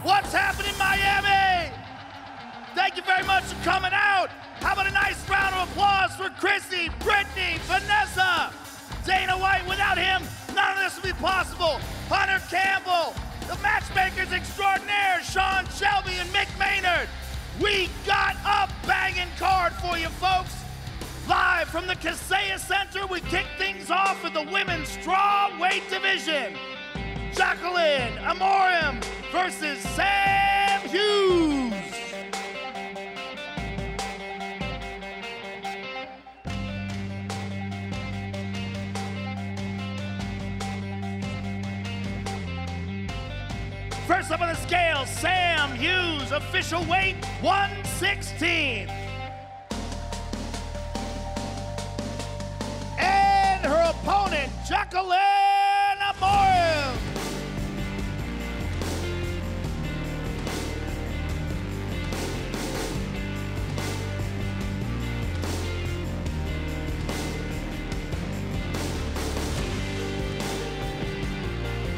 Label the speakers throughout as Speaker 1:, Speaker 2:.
Speaker 1: What's happening, Miami? Thank you very much for coming out. How about a nice round of applause for Chrissy, Brittany, Vanessa, Dana White. Without him, none of this would be possible. Hunter Campbell, the matchmakers extraordinaire, Sean Shelby and Mick Maynard. We got a banging card for you, folks. Live from the Kaseya Center, we kick things off with the women's strawweight division. Jacqueline Amorim versus Sam Hughes. First up on the scale, Sam Hughes, official weight 116. And her opponent, Jacqueline Amorim.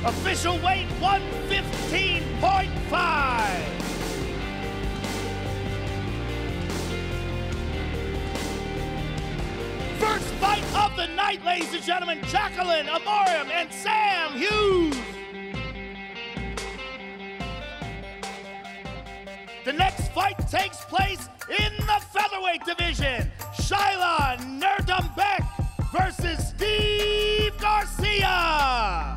Speaker 1: Official weight 115.5. First fight of the night, ladies and gentlemen, Jacqueline Amorim and Sam Hughes. The next fight takes place in the featherweight division. Shyla Nerdumbeck versus Steve Garcia.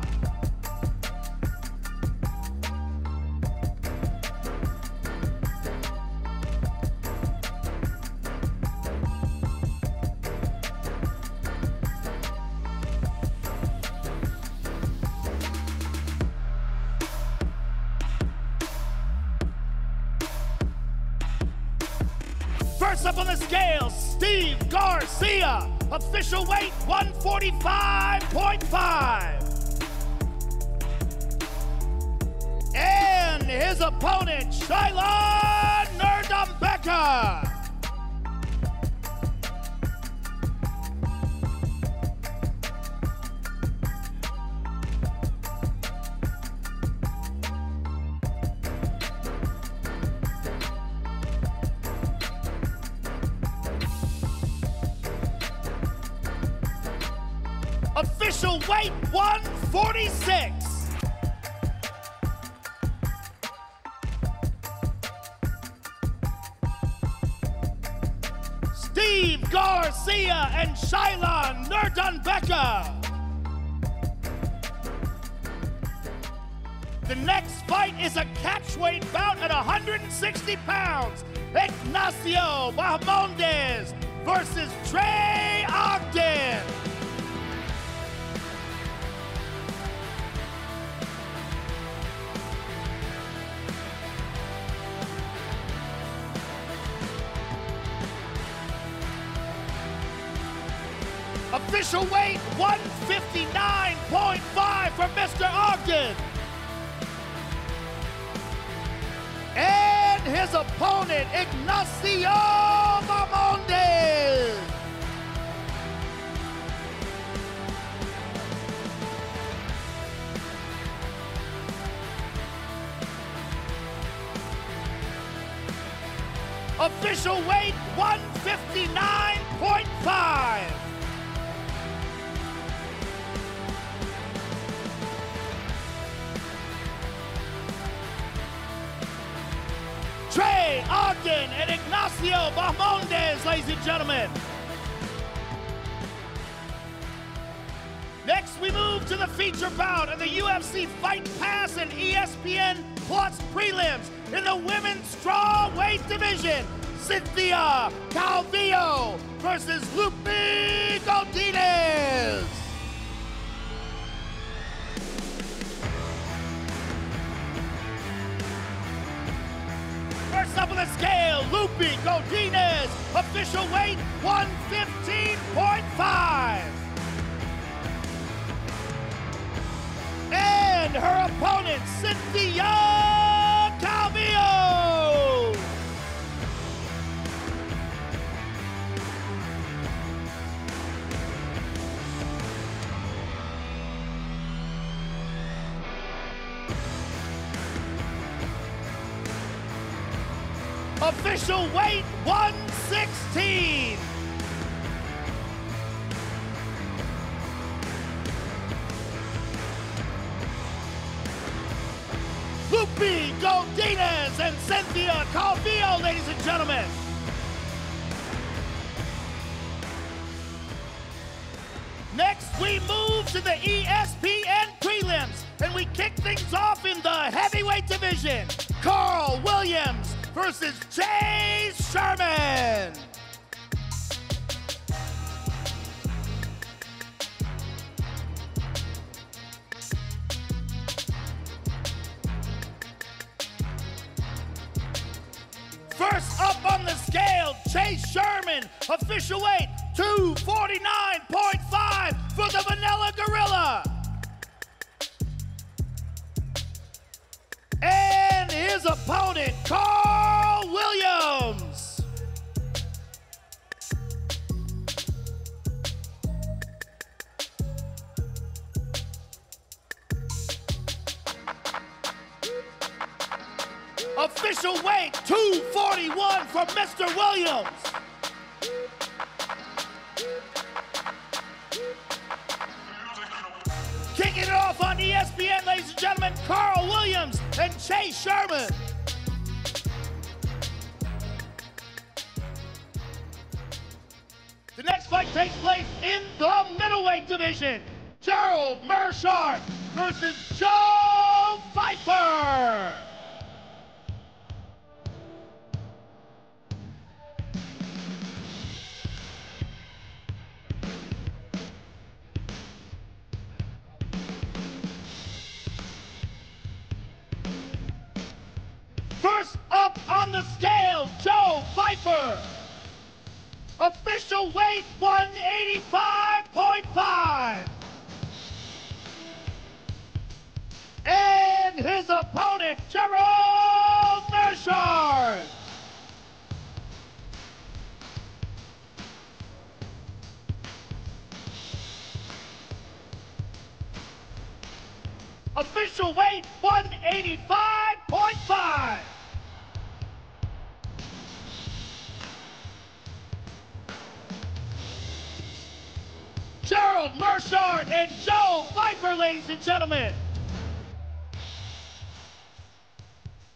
Speaker 1: First up on the scale, Steve Garcia, official weight 145.5. And his opponent, Shyla Nerdumbeck. Official weight 146. Steve Garcia and Shyla Nerdumbeck. The next fight is a catchweight bout at 160 pounds. Ignacio Bahamondes versus Trey Ogden. Official weight 159.5 for Mr. Ogden. And his opponent, Ignacio Bahamondes. Official weight 159.5. Trey Ogden and Ignacio Bahamondes, ladies and gentlemen. Next, we move to the feature bout of the UFC Fight Pass and ESPN Plus prelims in the women's strawweight division. Cynthia Calvillo versus Lupi Godinez. First up on the scale, Lupi Godinez, official weight 115.5. And her opponent, Cynthia Calvillo. Official weight 116. Lupi Godinez and Cynthia Calvillo, ladies and gentlemen. Next, we move to the ESPN prelims, and we kick things off in the heavyweight division. Carl Williams versus Chase Sherman. First up on the scale, Chase Sherman, official weight 249.5 for the Vanilla Gorilla. And his opponent, Carl Williams. Official weight 241 for Mr. Williams. Kicking it off on ESPN, ladies and gentlemen, Carl Williams and Chase Sherman. The next fight takes place in the middleweight division. Gerald Meerschaert versus Joe Viper. First up on the scale, Joe Viper. Official weight 185.5. And his opponent, Gerald Meerschaert. Official weight 185.5. Gerald Meerschaert and Joe Viper, ladies and gentlemen.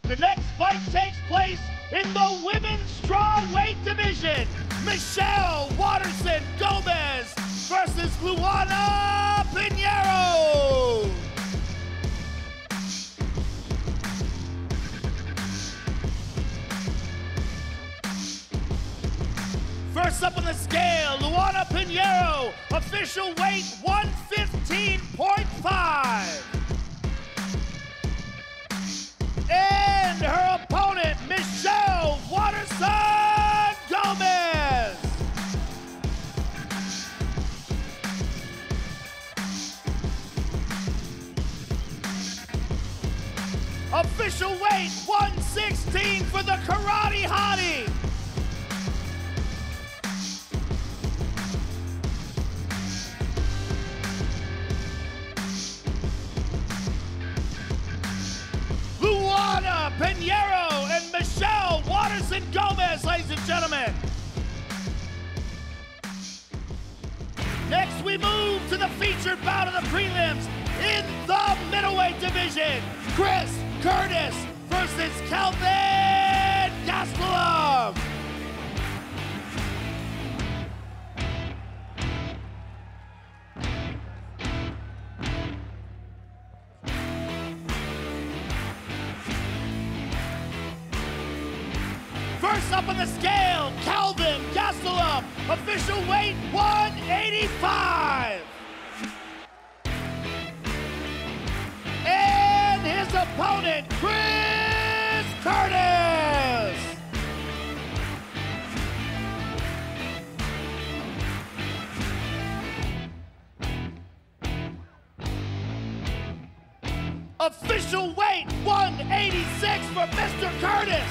Speaker 1: The next fight takes place in the women's strawweight division. Michelle Waterson Gomez versus Luana Pinheiro. First up on the scale, Luana Pinheiro, official weight 115.5. And her opponent, Michelle Waterson Gomez. Official weight 116 for the Karate Hottie. Luana Pinheiro and Michelle Waterson Gomez, ladies and gentlemen. Next, we move to the featured bout of the prelims in the middleweight division. Chris Curtis versus Kelvin Gastelum. First up on the scale, Kelvin Gastelum, official weight 185. And his opponent, Chris Curtis. Official weight 186 for Mr. Curtis.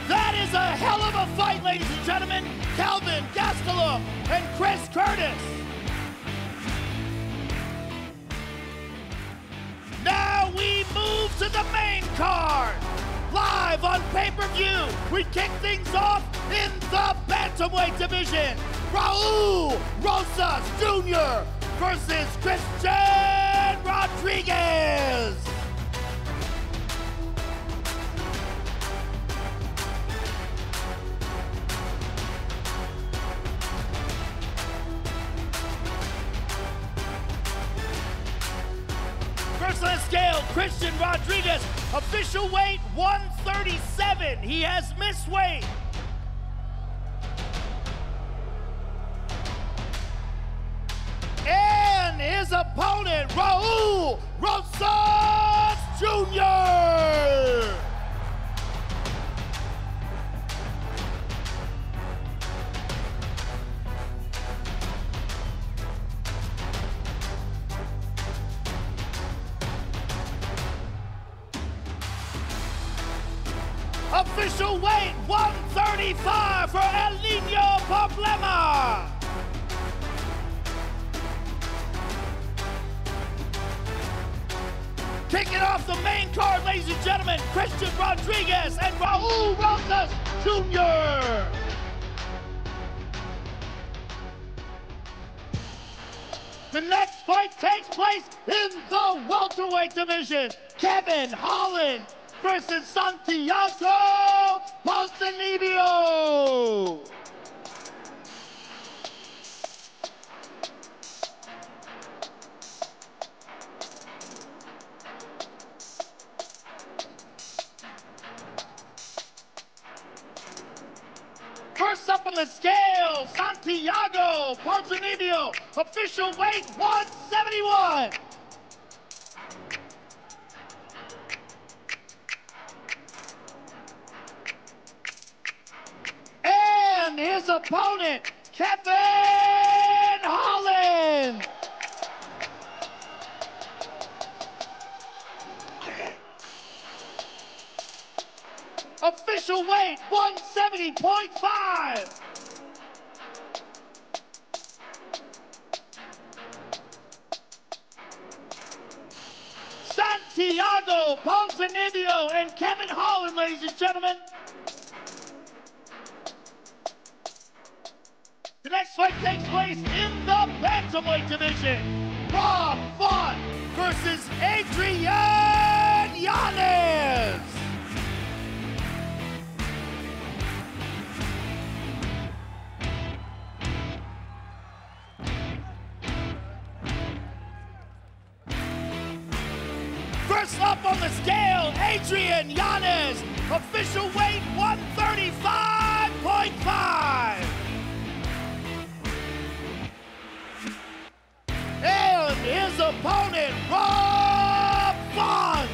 Speaker 1: That is a hell of a fight, ladies and gentlemen. Kelvin Gastelum and Chris Curtis. to the main card. Live on pay-per-view, we kick things off in the bantamweight division. Raul Rosas Jr. versus Christian Rodriguez. First on the scale, Christian Rodriguez, official weight 137. He has missed weight. And his opponent, Raul Rosas Jr. Official weight 135 for El Nino Problema. Kicking off the main card, ladies and gentlemen, Christian Rodriguez and Raul Rosas Jr. The next fight takes place in the welterweight division. Kevin Holland versus Santiago Ponzinibbio. First up on the scale, Santiago Ponzinibbio, official weight 171. And his opponent, Kevin Holland. Official weight 170.5. Santiago Ponzinibbio and Kevin Holland, ladies and gentlemen. The next fight takes place in the bantamweight division. Rob Font versus Adrian Yanez. First up on the scale, Adrian Yanez, official weight 135.5. And his opponent, Rob Font.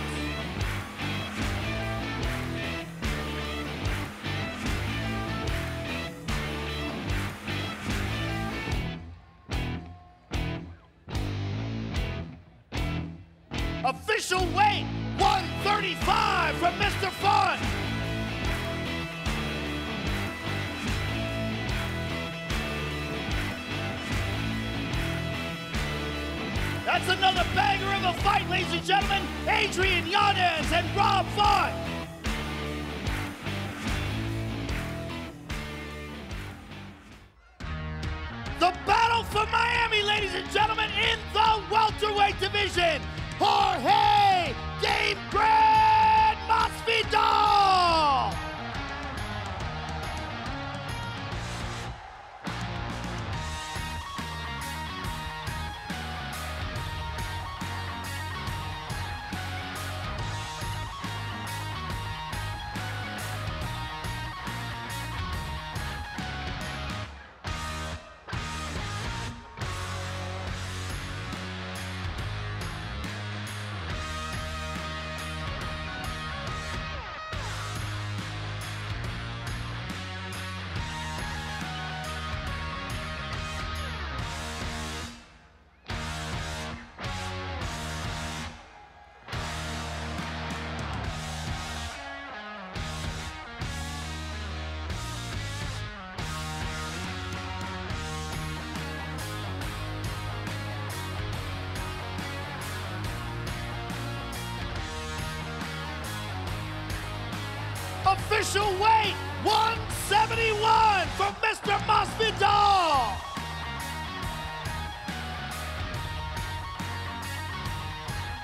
Speaker 1: Official weight 135 from Mr. Font. That's another banger of a fight, ladies and gentlemen. Adrian Yanez and Rob Font. The battle for Miami, ladies and gentlemen, in the welterweight division. Jorge Game Grand Masvidal. Official weight 171 from Mr. Masvidal.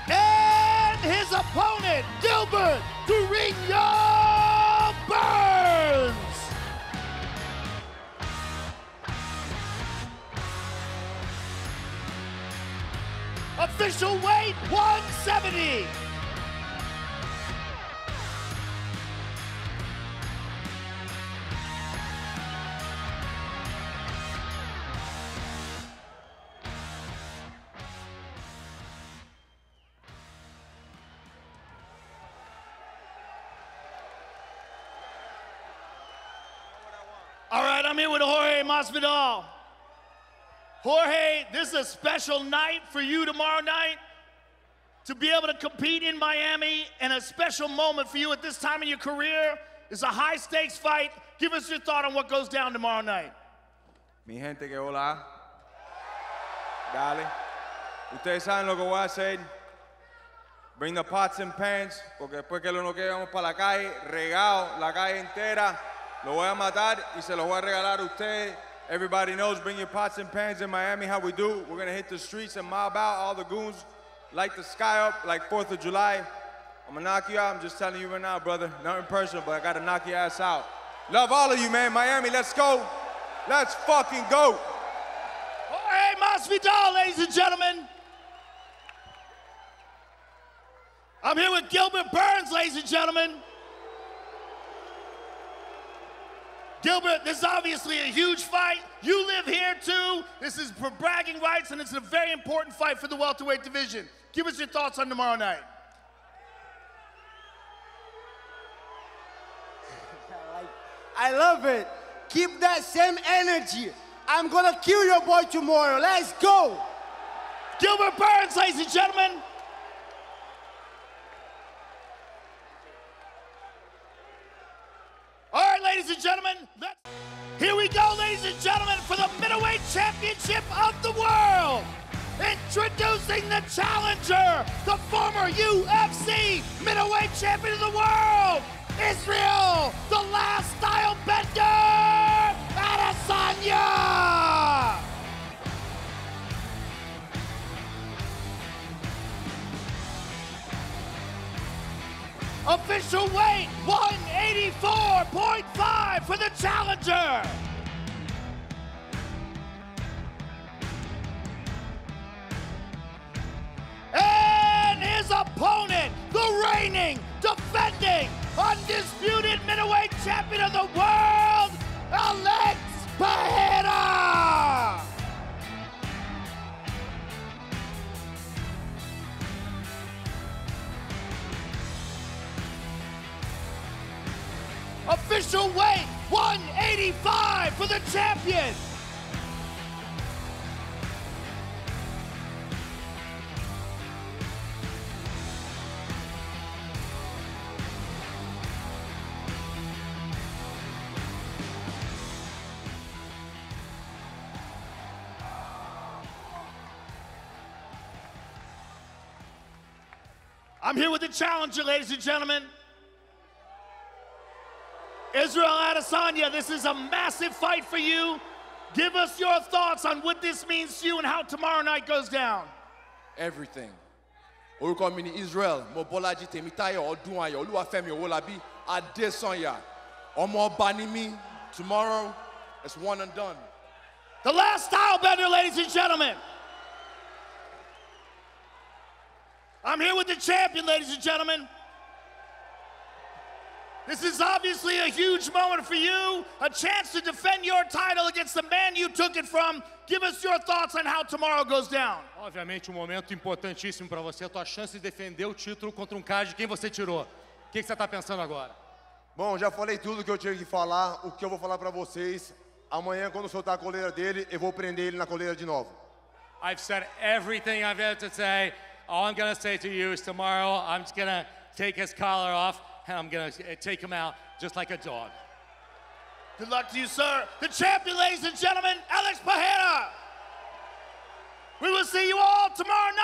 Speaker 1: And his opponent, Gilbert Durinho Burns. Official weight 170. All right, I'm here with Jorge Masvidal. Jorge, this is a special night for you tomorrow night to be able to compete in Miami, and a special moment for you at this time in your career. It's a high-stakes fight. Give us your thought on what goes down tomorrow night.
Speaker 2: Mi gente que hola. Dale. Ustedes saben lo que voy a hacer. Bring the pots and pans, porque después que lo noqueamos para la calle, regado la calle entera, lo voy a matar y se lo voy a regalar a ustedes. Everybody knows, bring your pots and pans in Miami, how we do. We're gonna hit the streets and mob out. All the goons light the sky up like 4th of July. I'm gonna knock you out. I'm just telling you right now, brother. Nothing personal, but I gotta knock your ass out. Love all of you, man. Miami, let's go. Let's fucking go.
Speaker 1: Jorge Masvidal, ladies and gentlemen. I'm here with Gilbert Burns, ladies and gentlemen. Gilbert, this is obviously a huge fight. You live here too. This is for bragging rights, and it's a very important fight for the welterweight division. Give us your thoughts on tomorrow night.
Speaker 3: I love it. Keep that same energy. I'm gonna kill your boy tomorrow. Let's go.
Speaker 1: Gilbert Burns, ladies and gentlemen. All right, ladies and gentlemen, here we go, ladies and gentlemen, for the middleweight championship of the world. Introducing the challenger, the former UFC middleweight champion of the world, Israel, the last style bender, Adesanya. Official weight 184.5 for the challenger. And his opponent, the reigning, defending, undisputed middleweight champion of the world, Alex Pereira. Official weight 185 for the champion. I'm here with the challenger, ladies and gentlemen. Israel Adesanya, this is a massive fight for you. Give us your thoughts on what this means to you and how tomorrow night goes down.
Speaker 4: Everything. Orúkọ mi ni Israel, mo Bọ́lájí Tèmítáyọ̀ Ọdúnayọ̀ Olúwafẹ́mi Owólabí Adésanya. Ọmọ ọba ni mí. Tomorrow, it's one and done.
Speaker 1: The last style bender, ladies and gentlemen. I'm here with the champion, ladies and gentlemen. This is obviously a huge moment for you, a chance to defend your title against the man you took it from. Give us your thoughts on how tomorrow goes down.
Speaker 5: Obviamente, momento importantíssimo para você, a tua chance de defender o título contra cara de quem você tirou. O que você está pensando agora?
Speaker 6: Bom, já falei tudo que eu tinha que falar. O que eu vou falar para vocês, amanhã quando soltar a coleira dele, eu vou prender ele na coleira de novo.
Speaker 5: I've said everything I've had to say. All I'm going to say to you is tomorrow I'm just going to take his collar off and I'm going to take him out just like a dog.
Speaker 1: Good luck to you, sir. The champion, ladies and gentlemen, Alex Pereira. We will see you all tomorrow night.